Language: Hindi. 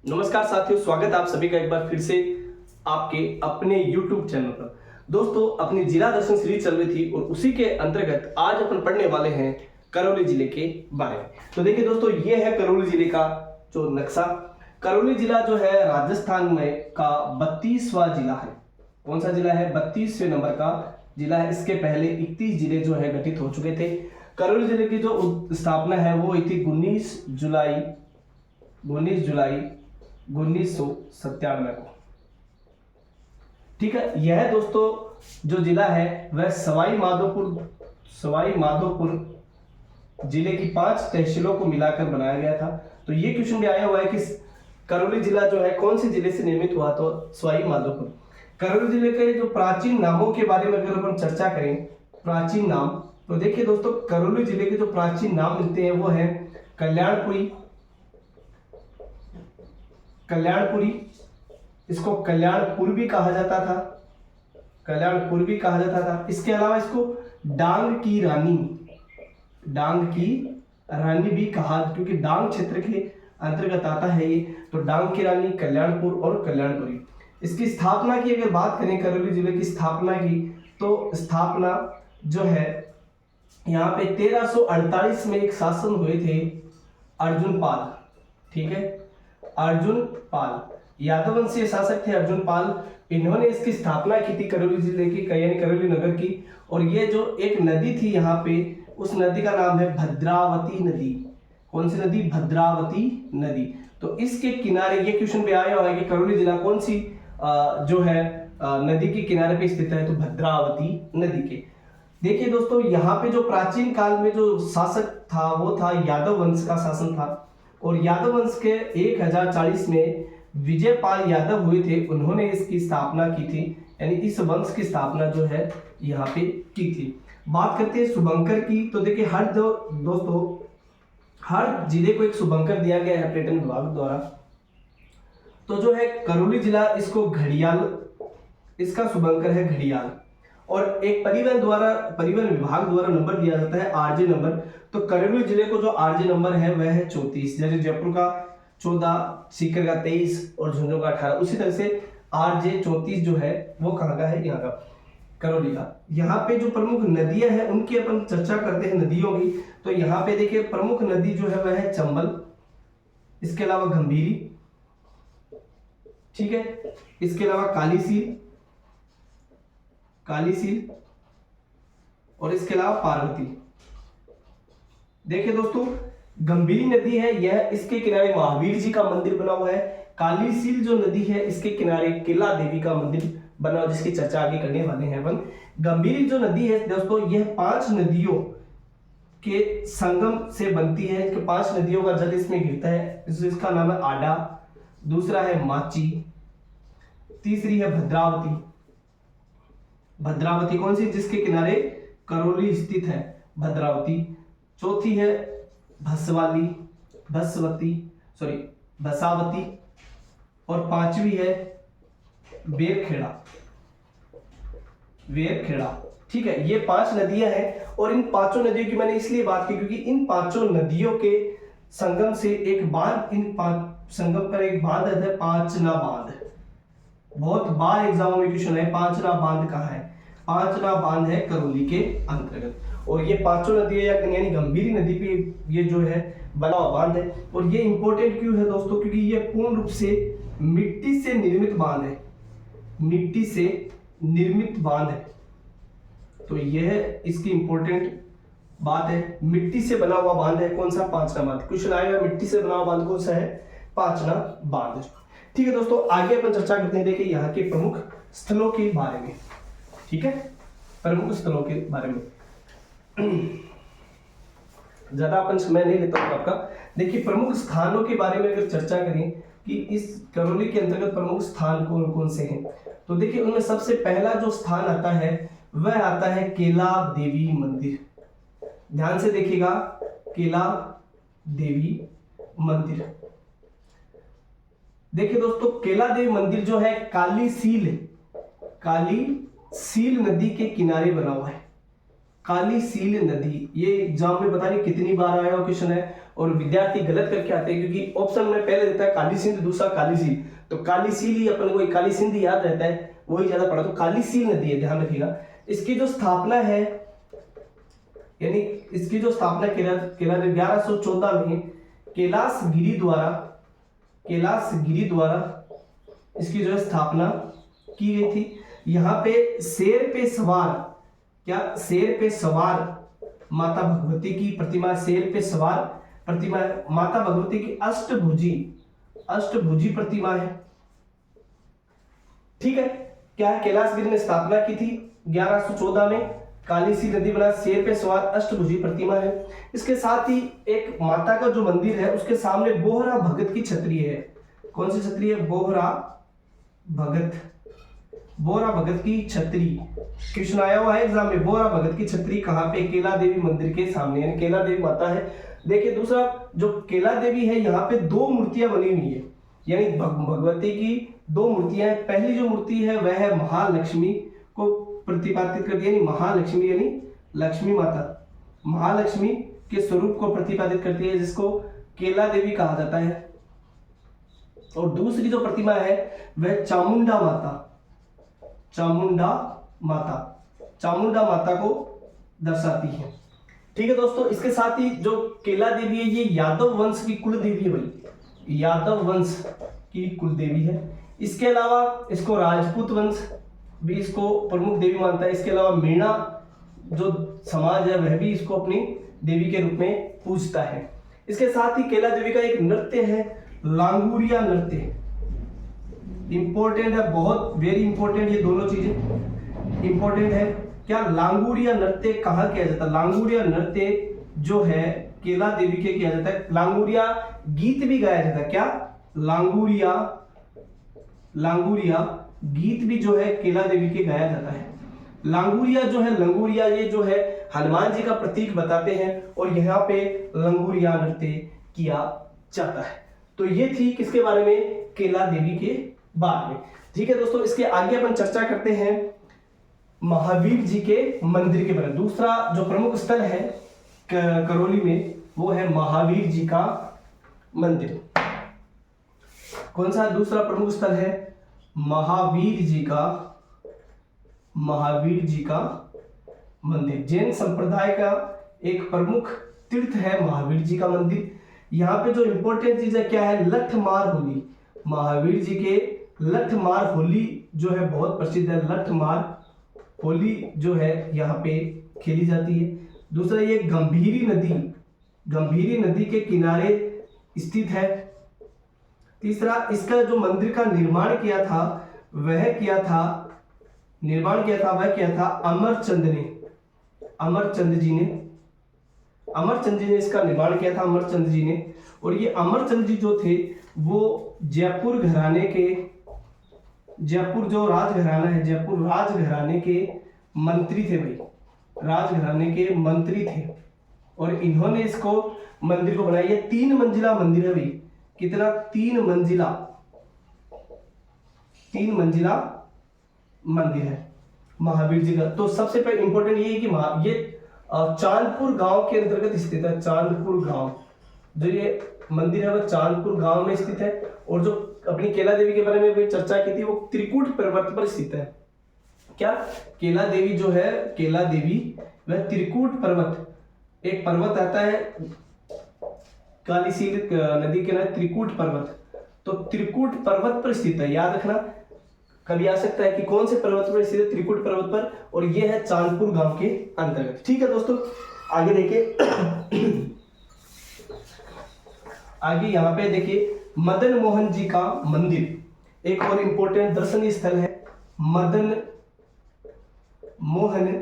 नमस्कार साथियों, स्वागत है आप सभी का एक बार फिर से आपके अपने YouTube चैनल पर। दोस्तों, अपनी जिला दर्शन सीरीज चल रही थी और उसी के अंतर्गत आज अपन पढ़ने वाले हैं करौली जिले के बारे में। तो देखिए दोस्तों, ये है करौली जिले का जो नक्शा। करौली जिला जो है राजस्थान में का 32वां जिला है। कौन सा जिला है? 32वें नंबर का जिला है। इसके पहले 31 जिले जो है गठित हो चुके थे। करौली जिले की जो स्थापना है वो हुई थी 19 जुलाई 1997 को। ठीक है, यह दोस्तों जो जिला है वह सवाई माधोपुर जिले की 5 तहसीलों को मिलाकर बनाया गया था। तो ये क्वेश्चन भी आया हुआ है कि करौली जिला जो है कौन से जिले से निर्मित हुआ? तो सवाई माधोपुर। करौली जिले के जो प्राचीन नामों के बारे में अगर अपन चर्चा करें, प्राचीन नाम, तो देखिए दोस्तों, करौली जिले के जो प्राचीन नाम मिलते हैं वो है कल्याणपुरी, इसको कल्याणपुर भी कहा जाता था। इसके अलावा इसको डांग की रानी भी कहा, क्योंकि डांग क्षेत्र के अंतर्गत आता है ये। तो डांग की रानी, कल्याणपुर और कल्याणपुरी। इसकी स्थापना की अगर बात करें, करौली जिले की स्थापना की, तो स्थापना जो है यहाँ पे 1348 में एक शासन हुए थे अर्जुन पाल। ठीक है, अर्जुन पाल यादव वंशीय शासक थे। अर्जुन पाल, इन्होंने इसकी स्थापना की थी करौली जिले की, यानी करौली नगर की। और ये जो एक नदी थी यहाँ पे, उस नदी का नाम है भद्रावती नदी। कौन सी नदी? भद्रावती नदी। तो इसके किनारे ये क्वेश्चन भी आया हुआ है कि करौली जिला कौन सी जो है नदी के किनारे पे स्थित है? तो भद्रावती नदी के। देखिए दोस्तों, यहाँ पे जो प्राचीन काल में जो शासक था वो था यादव वंश का शासन था। और यादव वंश के 1040 में विजयपाल यादव हुए थे, उन्होंने इसकी स्थापना की थी, यानी इस वंश की स्थापना जो है यहाँ पे की थी। बात करते हैं शुभंकर की। तो देखिए दोस्तों, हर जिले को एक शुभंकर दिया गया है पर्यटन विभाग द्वारा। तो जो है करौली जिला, इसको घड़ियाल, इसका शुभंकर है घड़ियाल। और एक परिवहन विभाग द्वारा नंबर दिया जाता है, आरजे नंबर। तो करौली जिले को जो आरजे नंबर है वह है 34। जैसे जयपुर का 14, सीकर का 23 और झुंझुनू का 18, उसी तरह से आरजे 34 जो है वो कहाँ का है? यहाँ का, करौली का। यहाँ पे जो प्रमुख नदियां हैं उनकी अपन चर्चा करते हैं, नदियों की। तो यहाँ पे देखिए प्रमुख नदी जो है वह है चंबल, इसके अलावा गंभीरी, ठीक है, इसके अलावा कालीसील और इसके अलावा पार्वती। देखिए दोस्तों, गंभीरी नदी है, यह इसके किनारे महावीर जी का मंदिर बना हुआ है। कालीसील जो नदी है, इसके किनारे केला देवी का मंदिर बना हुआ, जिसकी चर्चा आगे करने वाले हैं अपन। गंभीरी जो नदी है दोस्तों, यह 5 नदियों के संगम से बनती है। इसके 5 नदियों का जल इसमें गिरता है। इसका नाम है आडा, दूसरा है माची, तीसरी है भद्रावती कौन सी? जिसके किनारे करौली स्थित है, भद्रावती। चौथी है भसावती और 5वीं है वेरखेड़ा। ठीक है, ये 5 नदियां हैं। और इन 5 नदियों की मैंने इसलिए बात की क्योंकि इन 5 नदियों के संगम से एक बांध, संगम पर एक बांध है, पांचना बांध। बहुत बार एग्जाम में क्वेश्चन है, पांचना बांध कहाँ है? पांचना बांध है करौली के अंतर्गत। और ये 5 नदियां यानी गंभीरी नदी पे ये जो है बना हुआ बांध है। और ये इंपॉर्टेंट क्यों है दोस्तों? क्योंकि ये पूर्ण रूप से मिट्टी से निर्मित बांध है। तो यह इसकी इंपॉर्टेंट बात है, मिट्टी से बना हुआ बांध है। कौन सा? पांचना बांध। क्वेश्चन आएगा मिट्टी से बना हुआ बांध कौन सा है? पांचना बांध। ठीक है दोस्तों, आगे अपन चर्चा करते हैं। देखिए यहाँ के प्रमुख स्थलों के बारे में। ठीक है, प्रमुख स्थलों के बारे में ज्यादा अपन समय नहीं लेता हूं आपका। देखिए प्रमुख स्थानों के बारे में अगर चर्चा करें कि इस करौली के अंतर्गत प्रमुख स्थान कौन कौन से हैं, तो देखिए उनमें सबसे पहला जो स्थान आता है वह आता है केला देवी मंदिर। ध्यान से देखिएगा, केला देवी मंदिर। देखिए दोस्तों, केला देवी मंदिर जो है कालीसील नदी के किनारे बना हुआ है। कालीसील नदी, ये एग्जाम में पता नहीं कितनी बार आया हुआ क्वेश्चन है। और विद्यार्थी गलत करके आते हैं, क्योंकि ऑप्शन में पहले देता है काली सिंध, दूसरा काली सील, तो काली सील ही अपन को काली सिंध याद रहता है, वही ज्यादा पढ़ा, तो काली सील नदी है, ध्यान रखिएगा। इसकी जो स्थापना है, यानी इसकी जो स्थापना केला 1114 में कैलाश गिरी द्वारा इसकी जो है स्थापना की गई थी। यहाँ पे शेर पे सवार माता भगवती की प्रतिमा, शेर पे सवार प्रतिमा माता भगवती की अष्टभुजी प्रतिमा है। ठीक है, क्या है, कैलाशगिरी ने स्थापना की थी 1114 में, काली सी नदी बना, शेर पे सवार अष्टभुजी प्रतिमा है। इसके साथ ही एक माता का जो मंदिर है उसके सामने बोहरा भगत की छतरी है। कौन सी छतरी है? बोहरा भगत की छतरी। क्वेश्चन आया हुआ है एग्जाम में, बोहरा भगत की छतरी कहाँ पे? केला देवी मंदिर के सामने, यानी केला देवी माता है। देखिए दूसरा जो केला देवी है, यहाँ पे 2 मूर्तियां बनी हुई है, यानी भगवती की 2 मूर्तियां हैं। पहली जो मूर्ति है वह है महालक्ष्मी को प्रतिपादित करती है, यानी महालक्ष्मी यानी लक्ष्मी माता, महालक्ष्मी के स्वरूप को प्रतिपादित करती है, जिसको केला देवी कहा जाता है। और दूसरी जो प्रतिमा है वह चामुंडा माता को दर्शाती है। ठीक है दोस्तों, इसके साथ ही जो केला देवी है ये यादव वंश की कुल देवी है भाई, यादव वंश की कुल देवी है। इसके अलावा इसको राजपूत वंश भी इसको प्रमुख देवी मानता है। इसके अलावा मीणा जो समाज है वह भी इसको अपनी देवी के रूप में पूजता है। इसके साथ ही केला देवी का एक नृत्य है लांगुरिया नृत्य, इंपॉर्टेंट है, बहुत वेरी इंपॉर्टेंट, ये दोनों चीजें इंपॉर्टेंट है। क्या लांगुरिया नृत्य कहाँ किया जाता है? लांगुरिया नृत्य जो है केला देवी के किया जाता है। लांगुरिया गीत भी गाया जाता है। क्या? लांगुरिया गीत भी जो है केला देवी के गाया जाता है। लांगुरिया जो है, लंगूरिया ये जो है हनुमान जी का प्रतीक बताते हैं, और यहाँ पे लंगूरिया नृत्य किया जाता है। तो ये थी किसके बारे में? केला देवी के बारे में। ठीक है दोस्तों, इसके आगे अपन चर्चा करते हैं महावीर जी के मंदिर के बारे में। दूसरा जो प्रमुख स्थल है करौली में वो है महावीर जी का मंदिर। कौन सा दूसरा प्रमुख स्थल है? महावीर जी का मंदिर। जैन संप्रदाय का एक प्रमुख तीर्थ है महावीर जी का मंदिर। यहाँ पे जो इंपॉर्टेंट चीज है क्या है? लठमार होली। महावीर जी के लठमार होली जो है बहुत प्रसिद्ध है। लठमार होली जो है यहाँ पे खेली जाती है। दूसरा ये गंभीरी नदी के किनारे स्थित है। तीसरा इसका जो मंदिर का निर्माण किया था वह अमरचंद जी ने इसका निर्माण किया था, अमरचंद जी ने। और ये अमरचंद जी जो थे वो जयपुर जो राजघराना है, जयपुर राजघराने के मंत्री थे भाई, राजघराने के मंत्री थे। और इन्होंने इसको मंदिर को बनाया। ये 3 मंजिला मंदिर है भाई। कितना? 3 मंजिला मंदिर है महावीर जी का। तो सबसे पहले इंपॉर्टेंट ये है कि ये चांदपुर गांव के अंतर्गत स्थित है। चांदपुर गांव जो ये मंदिर है वह चांदपुर गांव में स्थित है। और जो अपनी केला देवी के बारे में भी चर्चा की थी वो त्रिकूट पर्वत पर स्थित है। क्या? केला देवी जो है, केला देवी वह त्रिकूट पर्वत, एक पर्वत आता है काली सी नदी के नाम त्रिकूट पर्वत, तो त्रिकूट पर्वत पर स्थित है। याद रखना, कभी आ सकता है कि कौन से पर्वत पर स्थित है? त्रिकूट पर्वत पर। और ये है चांदपुर गांव के अंतर्गत। ठीक है दोस्तों, आगे देखिए आगे यहाँ पे देखिए मदन मोहन जी का मंदिर, एक और इंपॉर्टेंट दर्शनीय स्थल है मदन मोहन